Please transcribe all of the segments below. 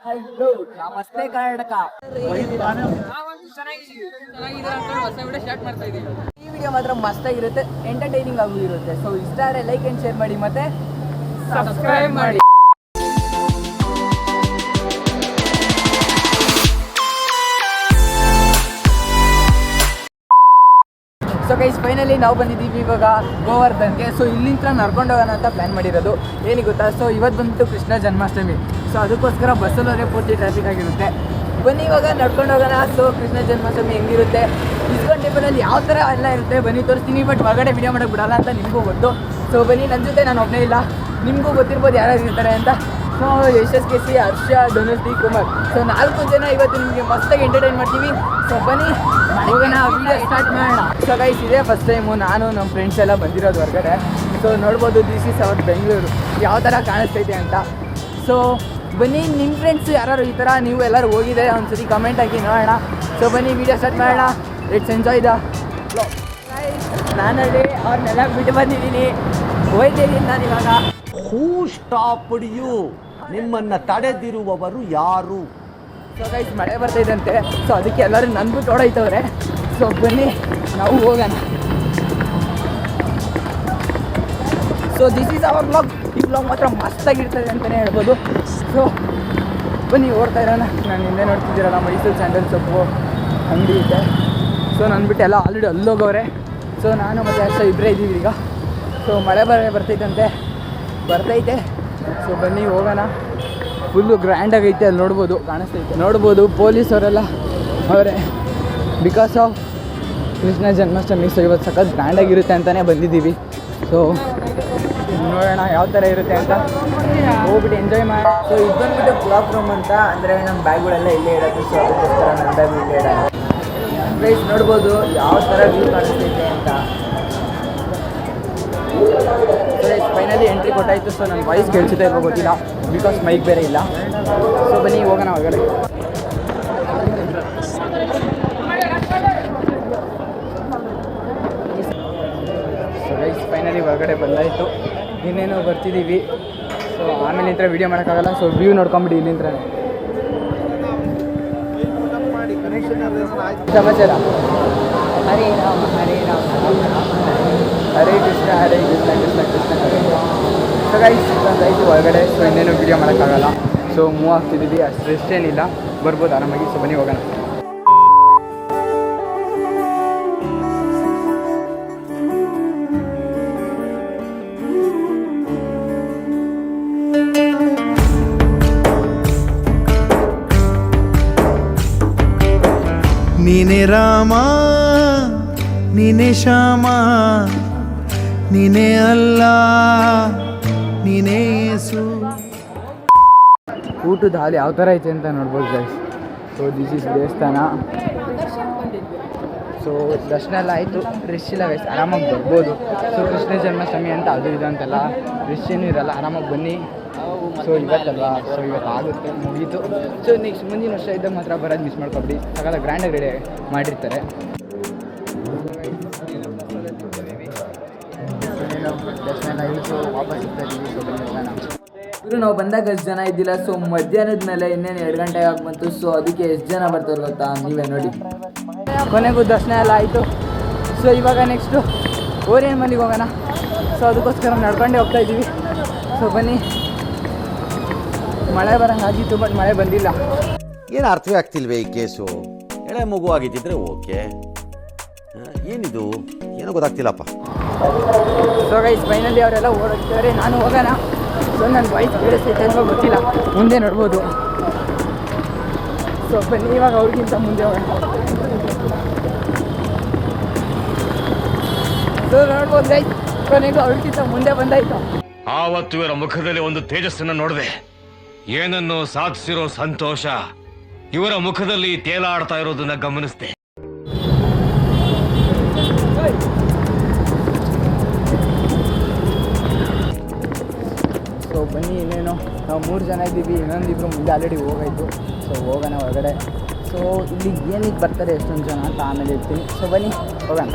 Hello ನಮಸ್ತೆ ಕರ್ನಾಟಕ. ಈ video ಮಾತ್ರ ಮಸ್ತಾಗಿರುತ್ತೆ, ಎಂಟರ್ಟೈನಿಂಗ್ ಆಗೂ ಇರುತ್ತೆ. ಸೊ ಇಷ್ಟ ಆದರೆ ಲೈಕ್ ಆ್ಯಂಡ್ ಶೇರ್ ಮಾಡಿ ಮತ್ತೆ ಸಬ್ಸ್ಕ್ರೈಬ್ ಮಾಡಿ. ಸೊ ಗೈಸ್ ಫೈನಲಿ ನಾವು ಬಂದಿದ್ದೀವಿ ಇವಾಗ ಗೋವರ್ಧನ್ಗೆ. ಸೊ ಇಲ್ಲಿಂದ ನಡ್ಕೊಂಡು ಹೋಗೋಣ ಅಂತ ಪ್ಲ್ಯಾನ್ ಮಾಡಿರೋದು. ಏನಿಗೆ ಗೊತ್ತಾ, ಸೊ ಇವತ್ತು ಬಂದುಬಿಟ್ಟು ಕೃಷ್ಣ ಜನ್ಮಾಷ್ಟಮಿ. ಸೊ ಅದಕ್ಕೋಸ್ಕರ ಬಸ್ಸಲ್ಲವರೇ ಪೂರ್ತಿ ಟ್ರಾಫಿಕ್ ಆಗಿರುತ್ತೆ. ಬನ್ನಿ ಇವಾಗ ನಡ್ಕೊಂಡು ಹೋಗೋಣ. ಸೊ ಕೃಷ್ಣ ಜನ್ಮಾಷ್ಟಮಿ ಹೆಂಗಿರುತ್ತೆ, ಇಸ್ಕಾನ್ ಟೆಂಪಲಲ್ಲಿ ಯಾವ ಥರ ಎಲ್ಲ ಇರುತ್ತೆ ಬನ್ನಿ ತೋರಿಸ್ತೀನಿ. ಬಟ್ ಹೊರಗಡೆ ವಿಡಿಯೋ ಮಾಡೋಕ್ಕೆ ಬಿಡಲ್ಲ ಅಂತ ನಿಮಗೂ ಗೊತ್ತು. ಸೊ ಬನ್ನಿ ನನ್ನ ಜೊತೆ, ನಾನು ಒಬ್ಬನೇ ಇಲ್ಲ, ನಿಮಗೂ ಗೊತ್ತಿರ್ಬೋದು ಯಾರ್ಯಾರು ಇರ್ತಾರೆ ಅಂತ. ಸೊ ಯಶಸ್ ಕೆ ಸಿ, ಹರ್ಷ, ಡೊನಸ್ ಡಿ, ಕುಮಾರ್. ಸೊ 4 ಜನ ಇವತ್ತು ನಿಮಗೆ ಮಸ್ತಾಗಿ ಎಂಟರ್ಟೈನ್ ಮಾಡ್ತೀವಿ. ಸೊ ಬನ್ನಿ ಹೋಗೋಣ, ವಿಡಿಯೋ ಸ್ಟಾರ್ಟ್ ಮಾಡೋಣ. ಸೊ ಗೈಸ್ ಇದೇ ಫಸ್ಟ್ ಟೈಮು ನಾನು ನಮ್ಮ ಫ್ರೆಂಡ್ಸ್ ಎಲ್ಲ ಬಂದಿರೋದು ಹೊರಗಡೆ. ಸೊ ನೋಡ್ಬೋದು ದಿಸ್ ಇಸ್ ಅವರ್ ಬೆಂಗಳೂರು ಯಾವ ಥರ ಕಾಣಿಸ್ತೈತೆ ಅಂತ. ಸೊ ಬನ್ನಿ ನಿಮ್ಮ ಫ್ರೆಂಡ್ಸ್ ಯಾರು ಈ ಥರ ನೀವು ಎಲ್ಲರೂ ಹೋಗಿದ್ದಾರೆ ಒಂದ್ಸತಿ ಕಮೆಂಟ್ ಹಾಕಿ ನೋಡೋಣ. ಸೊ ಬನ್ನಿ ವಿಡಿಯೋ ಸ್ಟಾರ್ಟ್ ಮಾಡೋಣ. Let's enjoy the vlog. ನಾನಲ್ಲಿ ಅವ್ರನ್ನೆಲ್ಲ ಬಿಟ್ಟು ಬಂದಿದ್ದೀನಿ, ಹೋಯ್ತಿದ್ದೀನಿ ನಾನು ಇವಾಗ. ಹೂ ಸ್ಟಾಪ್ಡ್ ಯು? ನಿಮ್ಮನ್ನು ತಡೆದಿರುವವರು ಯಾರು? ಸೊ ಗೈಸ್ ಮಳೆ ಬರ್ತಾಯಿದಂತೆ, ಸೊ ಅದಕ್ಕೆ ಎಲ್ಲರೂ ನನ್ಬಿಟ್ಟು ಓಡಾಯ್ತವ್ರೆ. ಸೊ ಬನ್ನಿ ನಾವು ಹೋಗೋಣ. So this is our vlog. ಈ ವ್ಲಾಗ್ ಮಾತ್ರ ಮಸ್ತಾಗಿರ್ತದೆ ಅಂತಲೇ ಹೇಳ್ಬೋದು. ಸೊ ಬನ್ನಿ ಓಡ್ತಾ ಇರೋಣ. ನಾನು ಹಿಂದೆ ನೋಡ್ತಿದ್ದೀರಲ್ಲ ಮೈಸೂರು ಸ್ಯಾಂಡಲ್ ಸೊಪ್ಪು ಅಂಗಡಿ ಇದೆ. ಸೊ ನನ್ಬಿಟ್ಟು ಎಲ್ಲ ಆಲ್ರೆಡಿ ಅಲ್ಲೋಗವ್ರೆ. ಸೊ ನಾನು ಮತ್ತು ಅಷ್ಟೇ ಇಬ್ಬರೇ ಇದ್ದೀವಿ ಈಗ. ಸೊ ಮಳೆ ಬರ್ತೈತೆ. ಸೊ ಬನ್ನಿ ಹೋಗೋಣ. ಫುಲ್ಲು ಗ್ರ್ಯಾಂಡಾಗೈತೆ, ಅಲ್ಲಿ ನೋಡ್ಬೋದು, ಕಾಣಿಸ್ತೈತೆ ನೋಡ್ಬೋದು. ಪೊಲೀಸವರೆಲ್ಲ ಅವರೇ because of Krishna Janmashtami. So ಇವತ್ತು ಸಖತ್ ಗ್ರ್ಯಾಂಡಾಗಿರುತ್ತೆ ಅಂತಲೇ ಬಂದಿದ್ದೀವಿ. ಸೊ ನೋಡೋಣ ಯಾವ ಥರ ಇರುತ್ತೆ ಅಂತ, ಹೋಗ್ಬಿಟ್ಟು ಎಂಜಾಯ್ ಮಾಡಿ. ಸೊ ಇದು ಬಂದುಬಿಟ್ಟು ಕ್ಲಾಕ್ ರೂಮ್ ಅಂತ, ಅಂದರೆ ನಮ್ಮ ಬ್ಯಾಗ್ಗಳೆಲ್ಲ ಇಲ್ಲೇ ಇಡೋದು. ಸೊ ಅದಕ್ಕೋಸ್ಕರ ನನ್ನ ಬ್ಯಾಗ್ ಇಲ್ಲೇ ಇಡೋದು. ಗೈಸ್ ನೋಡ್ಬೋದು ಯಾವ ಥರ ವ್ಯೂ ಕಾಣಿಸ್ತೈತೆ ಅಂತ. ಫೈನಲಿ ಎಂಟ್ರಿ ಕೊಟ್ಟಾಯಿತು. ಸೊ ನನ್ನ ವಾಯ್ಸ್ ಕೇಳಿಸುತ್ತೆ ಇರೋ ಗೊತ್ತಿಲ್ಲ, ಬಿಕಾಸ್ ಮೈಕ್ ಬೇರೆ ಇಲ್ಲ. ಸೊ ಬನ್ನಿ ಹೋಗೋಣ ಹೊರಗಡೆ. ಸೊ ಗೈಸ್ ಫೈನಲಿ ಹೊರಗಡೆ ಬಂದಾಯಿತು. ಇನ್ನೇನು ಬರ್ತಿದ್ದೀವಿ. ಸೊ ಆಮೇಲೆ ಇಂಥ ವೀಡಿಯೋ ಮಾಡೋಕ್ಕಾಗಲ್ಲ. ಸೊ ವ್ಯೂ ನೋಡ್ಕೊಂಬಿಡಿ ಇಲ್ಲಿಂದ. ಸಮಾಚಾರ ಹರೇ ರಾಮ ಹರೇ ರಾಮ ಹರೇ ಕೃಷ್ಣ ಹರೇ ಕೃಷ್ಣ ಕೃಷ್ಣ ಕೃಷ್ಣ ಹರೇ. ಸೊ ಗೈಸ್ ಬಂದಾಯಿತು ಹೊರಗಡೆ. ಸೊ ಇನ್ನೇನು ವೀಡಿಯೋ ಮಾಡೋಕ್ಕಾಗಲ್ಲ. ಸೊ ಮೂವ್ ಆಗ್ತಿದ್ದೀವಿ, ಅಷ್ಟು ರೆಸ್ಟ್ ಏನಿಲ್ಲ, ಬರ್ಬೋದು ಆರಾಮಾಗಿ. ಸೊ ಬನ್ನಿ ಹೋಗೋಣ. ನೀನೆ ರಾಮ ನೀನೆ ಶ್ಯಾಮ ನೀನೆ ಅಲ್ಲ ನೀನೆ ಯೇಸು. ಊಟದ ಹಾಲು ಯಾವ ಥರ ಐತೆ ಅಂತ ನೋಡ್ಬೋದು ಗೈಸ್. ಸೊ ದಿಸ್ ಇಸ್ ದೇವಸ್ಥಾನ. ಸೊ ದರ್ಶನ ಎಲ್ಲ ಆಯಿತು, ರಶ್ ಇಲ್ಲ ಗೈಸ್, ಆರಾಮಾಗಿ ಬರ್ಬೋದು. ಸೊ ಕೃಷ್ಣ ಜನ್ಮಾಷ್ಟಮಿ ಅಂತ ಅದು ಇದು ಅಂತೆಲ್ಲ ರಶ್ ಏನೂ ಇರಲ್ಲ, ಆರಾಮಾಗಿ ಬನ್ನಿ. ಸೊ ಇವತ್ತಲ್ವಾ, ಸೊ ಇವತ್ತು ಆಗುತ್ತೆ, ಮುಗೀತು. ಸೊ ನೆಕ್ಸ್ಟ್ ಮುಂದಿನ ವರ್ಷ ಇದ್ದಾಗ ಮಾತ್ರ ಬರೋದು ಮಿಸ್ ಮಾಡ್ಕೊಬಿಡಿ. ಸಕಾಲ ಗ್ರ್ಯಾಂಡಾಗಿ ರೆಡಿ ಮಾಡಿರ್ತಾರೆ. ದರ್ಶನ ಆಯಿತು, ವಾಪಸ್ ಇರ್ತಾ ಇದ್ದೀವಿ. ಸೊ ಬನ್ನಿ ನಾವು ಬಂದಾಗ ಎಷ್ಟು ಜನ ಇದ್ದಿಲ್ಲ. ಸೊ ಮಧ್ಯಾಹ್ನದ ಮೇಲೆ ಇನ್ನೇನು 2 ಗಂಟೆ ಆಗಿ ಬಂತು. ಸೊ ಅದಕ್ಕೆ ಎಷ್ಟು ಜನ ಬರ್ತಾರೆ ಗೊತ್ತಾ, ನೀವೇ ನೋಡಿ. ಕೊನೆಗೂ ದರ್ಶನ ಎಲ್ಲ ಆಯಿತು. ಸೊ ಇವಾಗ ನೆಕ್ಸ್ಟು ಓರಿಯನ್ ಮನೆಗೆ ಹೋಗೋಣ. ಸೊ ಅದಕ್ಕೋಸ್ಕರ ನಡ್ಕೊಂಡೇ ಹೋಗ್ತಾ ಇದ್ದೀವಿ. ಸೊ ಬನ್ನಿ. ಮಳೆ ಬರೋಂಗಾಗಿತ್ತು, ಬಟ್ ಮಳೆ ಬಂದಿಲ್ಲ. ಏನು ಅರ್ಥವೇ ಆಗ್ತಿಲ್ವೇ ಈ ಕೇಸು? ಎಳೆ ಮಗು ಆಗಿದ್ದಿದ್ರೆ ಓಕೆ, ಏನಿದು ಏನೋ ಗೊತ್ತಾಗ್ತಿಲ್ಲಪ್ಪ. ಸೊ ಗೈಸ್ ಫೈನಲಿ ಅವರೆಲ್ಲ ಓಡೋಗ್ತಾರೆ, ನಾನು ಹೋಗೋಣ. ಸೊ ನನ್ನ ವಾಯ್ಸ್ ಕೇಳಿಸ್ತೈತೆ ಅನ್ನೋ ಗೊತ್ತಿಲ್ಲ, ಮುಂದೆ ನೋಡ್ಬೋದು. ಸೊ ಬನ್ನಿ ಇವಾಗ ಅವ್ರಿಗಿಂತ ಮುಂದೆ ಹೋಗೋಣ. ಸೊ ನೋಡ್ಬೋದು ಗೈಸ್, ಕೊನೆಗೂ ಅವ್ರಿಗಿಂತ ಮುಂದೆ ಬಂದಾಯ್ತು. ಆವತ್ತು ಇವರ ಮುಖದಲ್ಲಿ ಒಂದು ತೇಜಸ್ಸನ್ನು ನೋಡಿದೆ. ಏನನ್ನು ಸಾಧಿಸಿರೋ ಸಂತೋಷ ಇವರ ಮುಖದಲ್ಲಿ ತೇಲಾಡ್ತಾ ಇರೋದನ್ನ ಗಮನಿಸಿದೆ. ಸೊ ಬನ್ನಿ, ಇನ್ನೇನು ನಾವು 3 ಜನ ಇದ್ದೀವಿ, ಇನ್ನೊಂದಿಬ್ಬರು ಮುಂದೆ ಆಲ್ರೆಡಿ ಹೋಗಾಯಿತು. ಸೊ ಹೋಗೋಣ ಹೊರಗಡೆ. ಸೊ ಇಲ್ಲಿ ಏನಕ್ಕೆ ಬರ್ತಾರೆ ಎಷ್ಟೊಂದು ಜನ ಅಂತ ಆಮೇಲೆ ಇರ್ತೀನಿ. ಸೊ ಬನ್ನಿ ಹೋಗೋಣ.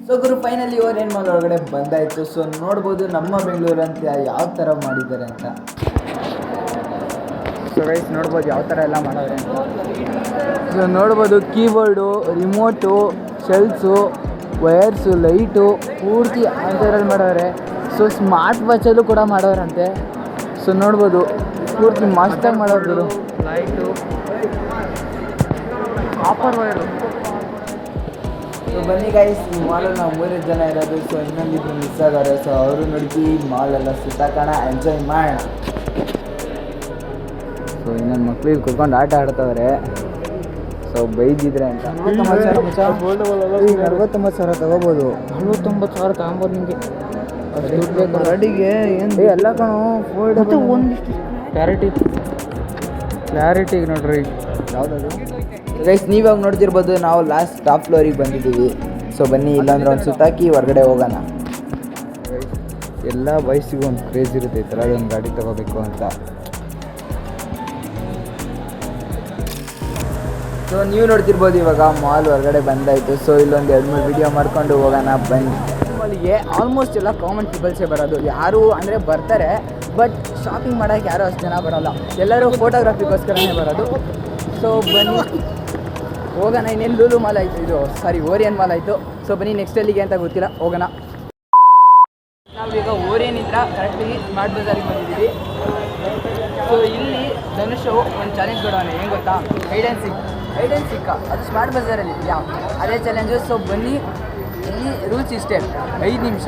ಸೊ ಗುರು ಫೈನಲಿ ಓರಿಯನ್ ಮಾಲ್ ಒಳಗಡೆ ಬಂದಾಯಿತು. ಸೊ ನೋಡ್ಬೋದು ನಮ್ಮ ಬೆಂಗಳೂರು ಅಂತ ಯಾವ ಥರ ಮಾಡಿದ್ದಾರೆ ಅಂತ. ಸೊ ಗೈಸ್ ನೋಡ್ಬೋದು ಯಾವ ಥರ ಎಲ್ಲ ಮಾಡೋರೆ ಅಂತ. ಸೊ ನೋಡ್ಬೋದು keyboard, remote, cells, wires, light ಪೂರ್ತಿ ಆ ಥರಲ್ಲಿ ಮಾಡೋರೆ. ಸೊ ಸ್ಮಾರ್ಟ್ ವಾಚಲ್ಲೂ ಕೂಡ ಮಾಡೋರಂತೆ. ಸೊ ನೋಡ್ಬೋದು ಪೂರ್ತಿ ಮಸ್ತಾಗಿ ಮಾಡೋರು. Light, offer wire. ಸೊ ಬನ್ನಿ ಗೈಸ್, ಈ ಮಾಲಲ್ಲಿ ನಾವು 3 ಜನ ಇರೋದು. ಸೊ ಇನ್ನೊಂದಿದ್ರು ಮಿಸ್ ಆಗೋರೆ. ಸೊ ಅವರು ನೋಡಿ ಮಾಲೆಲ್ಲ ಸುತ್ತಾಕೋಣ, ಎಂಜಾಯ್ ಮಾಡೋಣ. ಸೊ ಇನ್ನೊಂದು ಮಕ್ಳಿಗೆ ಕುತ್ಕೊಂಡು ಆಟ ಆಡ್ತವ್ರೆ. ಸೊ ಬೈದಿದ್ರೆ ಅಂತ 49,000 ತಗೋಬೋದು. 49,000 ತಗೊಬೋದು ನಿಮಗೆ. ರೆಡಿಗೆ ಏನು ಎಲ್ಲ ಕಣೋ ಫೋಲ್ಡ್ ಒಂದಿಷ್ಟು ಕ್ಲಾರಿಟಿಗೆ ನೋಡ್ರಿ ಯಾವುದದು ಗೈಸ್. ನೀವಾಗ ನೋಡ್ತಿರ್ಬೋದು ನಾವು ಲಾಸ್ಟ್ ಟಾಪ್ ಫ್ಲೋರಿಗೆ ಬಂದಿದ್ದೀವಿ. ಸೊ ಬನ್ನಿ, ಇಲ್ಲಾಂದ್ರೆ ಒಂದು ಸುತ್ತಾಕಿ ಹೊರಗಡೆ ಹೋಗೋಣ. ಎಲ್ಲ ವಯಸ್ಸಿಗೂ ಒಂದು ಕ್ರೇಜ್ ಇರುತ್ತೆ ಈ ಥರ ಒಂದು ಗಾಡಿ ತೊಗೋಬೇಕು ಅಂತ. ಸೊ ನೀವು ನೋಡ್ತಿರ್ಬೋದು ಇವಾಗ ಮಾಲ್ ಹೊರಗಡೆ ಬಂದಾಯಿತು. ಸೊ ಇಲ್ಲೊಂದು 2-3 ವಿಡಿಯೋ ಮಾಡ್ಕೊಂಡು ಹೋಗೋಣ ಬನ್ನಿ. ಮಾಲಿಗೆ ಆಲ್ಮೋಸ್ಟ್ ಎಲ್ಲ ಕಾಮನ್ ಪೀಪಲ್ಸೇ ಬರೋದು. ಯಾರು ಅಂದರೆ ಬರ್ತಾರೆ, ಬಟ್ ಶಾಪಿಂಗ್ ಮಾಡೋಕ್ಕೆ ಯಾರೂ ಅಷ್ಟು ಜನ ಬರೋಲ್ಲ. ಎಲ್ಲರೂ ಫೋಟೋಗ್ರಫಿಗೋಸ್ಕರನೇ ಬರೋದು. ಸೊ ಬನ್ನಿ ಹೋಗೋಣ. ಇನ್ನೇನು ಲೂಲು ಮಾಲ್ ಆಯಿತು, ಇದು ಸಾರಿ ಓರಿಯನ್ ಮಾಲ್ ಆಯಿತು. ಸೊ ಬನ್ನಿ ನೆಕ್ಸ್ಟ್ ಎಲ್ಲಿಗೆ ಅಂತ ಗೊತ್ತಿಲ್ಲ, ಹೋಗೋಣ. ನಾವೀಗ ಓರಿಯನ್ ಇದ್ರ ಕರೆಕ್ಟಾಗಿ ಸ್ಮಾರ್ಟ್ ಬಜಾರಿಗೆ ಬಂದಿದ್ದೀವಿ. ಸೊ ಇಲ್ಲಿ ಧನುಷು ಒಂದು ಚಾಲೆಂಜ್ ಕೊಡೋಣ. ಏನು ಗೊತ್ತಾ, ಹೈಡ್ ಆ್ಯಂಡ್ ಸಿಕ್ಕ ಅದು ಸ್ಮಾರ್ಟ್ ಬಜಾರಲ್ಲಿ ಇದೆಯಾ, ಅದೇ ಚಾಲೆಂಜು. ಸೊ ಬನ್ನಿ, ಇಲ್ಲಿ ರೂಲ್ಸ್ ಇಷ್ಟೇ, 5 ನಿಮಿಷ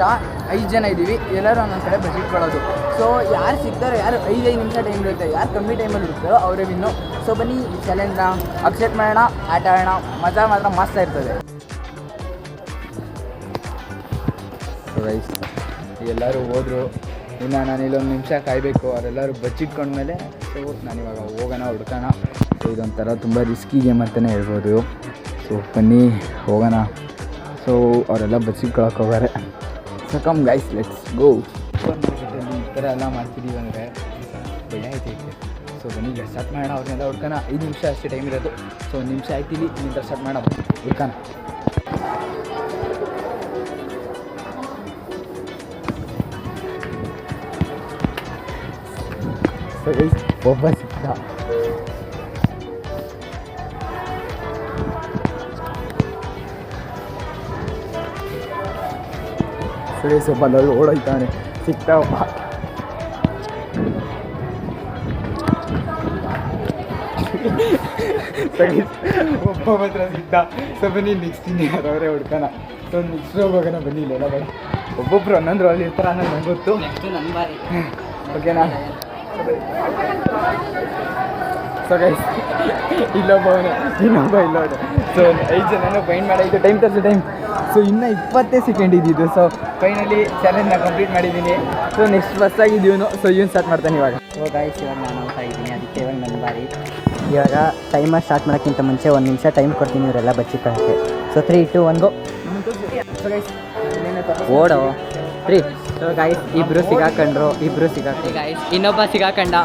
5 ಜನ ಇದ್ದೀವಿ, ಎಲ್ಲರೂ ಒಂದೊಂದು ಕಡೆ ಬಚ್ಚಿಟ್ಕೊಳ್ಳೋದು. ಸೊ ಯಾರು ಸಿಗ್ತಾರೋ, ಯಾರು 5 ನಿಮಿಷ ಟೈಮ್ ಇರುತ್ತೆ, ಯಾರು ಕಮ್ಮಿ ಟೈಮಲ್ಲಿ ಇರ್ತಾರೋ ಅವರೇ ವಿನ್ನು. ಸೊ ಬನ್ನಿ ಈ ಚಾಲೆಂಜ್ನ ಅಕ್ಸೆಪ್ಟ್ ಮಾಡೋಣ, ಆಟ ಆಡೋಣ. ಮಜಾ ಮಾತ್ರ ಮಸ್ತ್ ಇರ್ತದೆ. ಸೊ ಗೈಸ್ ಎಲ್ಲರೂ ಹೋದರು, ಇನ್ನು ನಾನು ಇಲ್ಲೊಂದು ನಿಮಿಷ ಕಾಯಬೇಕು. ಅವರೆಲ್ಲರೂ ಬಚ್ಚಿಟ್ಕೊಂಡ್ಮೇಲೆ ಸೊ ನಾನಿವಾಗ ಹೋಗೋಣ, ಹುಡ್ಕೋಣ. ಸೊ ಇದೊಂಥರ ತುಂಬ ರಿಸ್ಕಿ ಗೇಮ್ ಅಂತಲೇ ಹೇಳ್ಬೋದು. ಸೊ ಬನ್ನಿ ಹೋಗೋಣ. ಸೊ ಅವರೆಲ್ಲ ಬಚ್ಚಿಟ್ಕೊಳಕ್ಕೆ ಹೋಗಾರೆ. So come guys, let's go. Super ಮಾರ್ಕೆಟಲ್ಲಿ ಈ ಥರ ಎಲ್ಲ ಮಾಡ್ತಿದ್ದೀವಿ ಅಂದರೆ ಭಯ ಐತೈತೆ. ಸೊ ಬನ್ನಿ ಈಗ ಸ್ಟಾರ್ಟ್ ಮಾಡೋಣ. ಅವ್ರನ್ನೆಲ್ಲ ಹುಡ್ಕೋಣ. 5 ನಿಮಿಷ ಅಷ್ಟೇ ಟೈಮ್ ಇರೋದು. ಸೊ 1 ನಿಮಿಷ ಆಯ್ತೀವಿ, ಇನ್ನಿಂದ ಸ್ಟಾರ್ಟ್ ಮಾಡೋಣ, ಹುಡ್ಕೋಣ. ಸೊ ಗೈಸ್ ಒಬ್ಬ ಸಿಕ್ತ. ಸರಿ ಸ್ವಲ್ಪ ಅಲ್ಲಿ ಓಡೋಯ್ತಾನೆ, ಸಿಗ್ತಾವ. ಒಬ್ಬ ಮಾತ್ರ ಸಿಗ್ತ. ಸೊ ಬನ್ನಿ ನೆಕ್ಸ್ಟ್ ಇನ್ನವರೇ ಹುಡ್ಕೋಣ. ಸೊ ನೆಕ್ಸ್ಟ್ ಹೋಗೋಣ ಬನ್ನಿ. ಇಲ್ಲೆಲ್ಲ ಬನ್ನಿ, ಒಬ್ಬೊಬ್ರು ಒಂದೊಂದು ಅಲ್ಲಿ ಇರ್ತಾರ ಅನ್ನೋದು ನಂಗೆ ಗೊತ್ತು. ಓಕೆನಾ? ಸೊ ಗೈಸ್ ಇನ್ನೊಬ್ಬ ಇಲ್ಲೋಡು. ಸೊ 5 ಜನನೂ ಫೈನ್ ಮಾಡಾಯಿತು. ಟೈಮ್ ತೋರಿಸು ಟೈಮ್. ಸೊ ಇನ್ನೂ 20 ಸೆಕೆಂಡ್ ಇದ್ದಿದ್ದು. ಸೊ ಫೈನಲಿ ಚಾಲೆಂಜ್ನ ಕಂಪ್ಲೀಟ್ ಮಾಡಿದ್ದೀನಿ. ಸೊ ನೆಕ್ಸ್ಟ್ ಬಸ್ಸಾಗಿದ್ದೀವನು. ಸೊ ಇವನು ಸ್ಟಾರ್ಟ್ ಮಾಡ್ತಾನೆ ಇವಾಗ. ಸೊ ಗೈಸ್ ಇವಾಗ ನಾನು ಹೋಗ್ತಾ ಇದ್ದೀನಿ, ಅದಕ್ಕೆ ಇವಾಗ ನನ್ನ ಬಾರಿ. ಇವಾಗ ಟೈಮರ್ ಸ್ಟಾರ್ಟ್ ಮಾಡೋಕ್ಕಿಂತ ಮುಂಚೆ 1 ನಿಮಿಷ ಟೈಮ್ ಕೊಡ್ತೀನಿ ಇವರೆಲ್ಲ ಬಚ್ಚಿಕೊಳ್ಳೋಕ್ಕೆ. So 3, 2, 1 go. ಸೊ ಗೈಸ್ ಓಡೋ 3. ಸೊ ಗೈಸ್ ಇಬ್ಬರು ಸಿಗಾಕೊಂಡ್ರು. ಗೈಸ್ ಇನ್ನೊಬ್ಬ ಸಿಗಾಕೊಂಡ.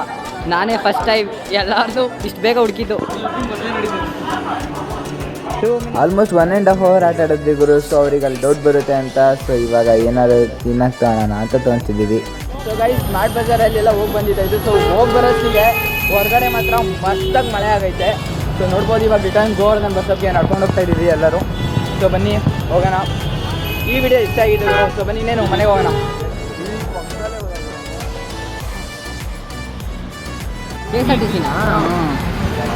ನಾನೇ ಫಸ್ಟ್ ಟೈಮ್ ಎಲ್ಲಾರ್ದು ಇಷ್ಟು ಬೇಗ ಹುಡುಕಿದ್ದು. ಆಲ್ಮೋಸ್ಟ್ 1.5 ಅವರ್ ಆಟ ಆಡಿದ್ವಿ ಗುರು. ಸೊ ಅವ್ರಿಗೆ ಅಲ್ಲಿ ಡೌಟ್ ಬರುತ್ತೆ ಅಂತ. ಸೊ ಇವಾಗ ಏನಾದ್ರು ತಿನ್ನಕ್ಕೆ ತಗೋಣ ಅಂತ ತೊಗೊತಿದ್ದೀವಿ. ಸೊ ಗೈಸ್ ಸ್ಮಾರ್ಟ್ ಬಜಾರಲ್ಲೆಲ್ಲ ಹೋಗಿ ಬಂದಿದ್ದಾಯಿತು. ಸೊ ಹೋಗಿ ಬರೋಷ್ಟಿಗೆ ಹೊರಗಡೆ ಮಾತ್ರ ಮಸ್ತಾಗಿ ಮಳೆ ಆಗೈತೆ. ಸೊ ನೋಡ್ಬೋದು ಇವಾಗ ರಿಟರ್ನ್ ಗೋವರ್ಧನ್ ಬಸ್ಸಕ್ಕೆ ನಡ್ಕೊಂಡು ಹೋಗ್ತಾ ಇದ್ದೀವಿ ಎಲ್ಲರೂ. ಸೊ ಬನ್ನಿ ಹೋಗೋಣ. ಈ ವಿಡಿಯೋ ಇಷ್ಟ ಆಗಿದೆ. ಸೊ ಬನ್ನಿ ಇನ್ನೇನು ಮನೆಗೆ ಹೋಗೋಣ. KSRTCನಾ?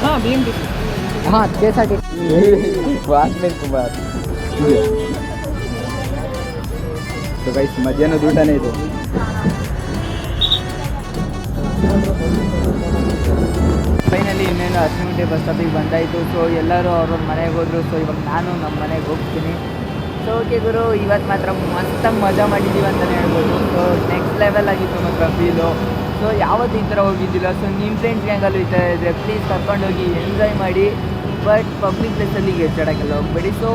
ಹಾಂ BMTC. ಹಾಂ KSRTC ವಾಸ್ಮೇಲೆ ಕುಮಾರ್. ಸೊ ಗೈಸ್ ಮಧ್ಯಾಹ್ನದ ಊಟನೇ ಇದು. ಫೈನಲಿ ಇನ್ನೇನು 10 ಗಂಟೆ ಬಸ್ ಸ್ಟಾಪಿಗೆ ಬಂದಾಯಿತು. ಸೊ ಎಲ್ಲರೂ ಅವ್ರವ್ರ ಮನೆಗೆ ಹೋದರು. ಸೊ ಇವಾಗ ನಾನು ನಮ್ಮ ಮನೆಗೆ ಹೋಗ್ತೀನಿ. ಸೊ ಓಕೆ ಗುರು, ಇವತ್ತು ಮಾತ್ರ ಮಸ್ತಾಗಿ ಮಜಾ ಮಾಡಿದ್ದೀವಿ ಅಂತಲೇ ಹೇಳ್ಬೋದು. ಸೊ ನೆಕ್ಸ್ಟ್ ಲೆವೆಲ್ ಆಗಿತ್ತು ಮಾತ್ರ ಫೀಲು. ಸೊ ಯಾವತ್ತೂ ಈ ಥರ ಹೋಗಿದ್ದಿಲ್ಲ. ಸೊ ನಿಮ್ಮ ಫ್ರೆಂಡ್ಸ್ ಗ್ಯಾಂಗಲ್ಲೂ ಈ ಥರ ಇದ್ದರೆ ಪ್ಲೀಸ್ ಕರ್ಕೊಂಡೋಗಿ ಎಂಜಾಯ್ ಮಾಡಿ. ಬಟ್ ಪಬ್ಲಿಕ್ ಪ್ಲೇಸಲ್ಲಿ ಗೆಜ್ಜಾಡೋಕ್ಕೆಲ್ಲ ಹೋಗ್ಬೇಡಿ. ಸೊ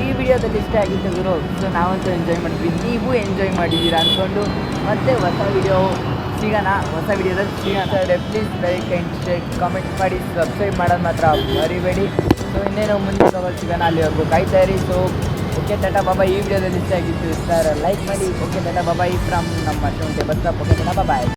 ಈ ವಿಡಿಯೋದಲ್ಲಿ ಇಷ್ಟ ಆಗಿತ್ತು ಗುರು. ಸೊ ನಾವಂತೂ ಎಂಜಾಯ್ ಮಾಡಿದ್ವಿ, ನೀವು ಎಂಜಾಯ್ ಮಾಡಿದ್ದೀರಾ ಅಂದ್ಕೊಂಡು ಮತ್ತೆ ಹೊಸ ವಿಡಿಯೋ ಸಿಗೋಣ. ಹೊಸ ವಿಡಿಯೋದಲ್ಲಿ ಸಿಗೋಣ. Please like and share, comment ಮಾಡಿ, ಸಬ್ಸ್ಕ್ರೈಬ್ ಮಾಡೋದು ಮಾತ್ರ ಮರಿಬೇಡಿ. ಸೊ ಇನ್ನೇನು ಮುಂದಿನ ಸಿಗೋಣ. ಅಲ್ಲಿವರೆಗೂ ಕಾಯ್ತಾ ಇರಿ. So okay Tata bye-bye. ಈ ವಿಡಿಯೋದಲ್ಲಿ ಇಷ್ಟ ಆಗಿತ್ತು ಇಷ್ಟ ಲೈಕ್ ಮಾಡಿ. ಓಕೆ ಟಾಟಾ ಬಾಬಾಯ್ ಫ್ರಮ್ ನಮ್ಮ ಶುಂಠಿ bus stop. Okay Tata bye-bye.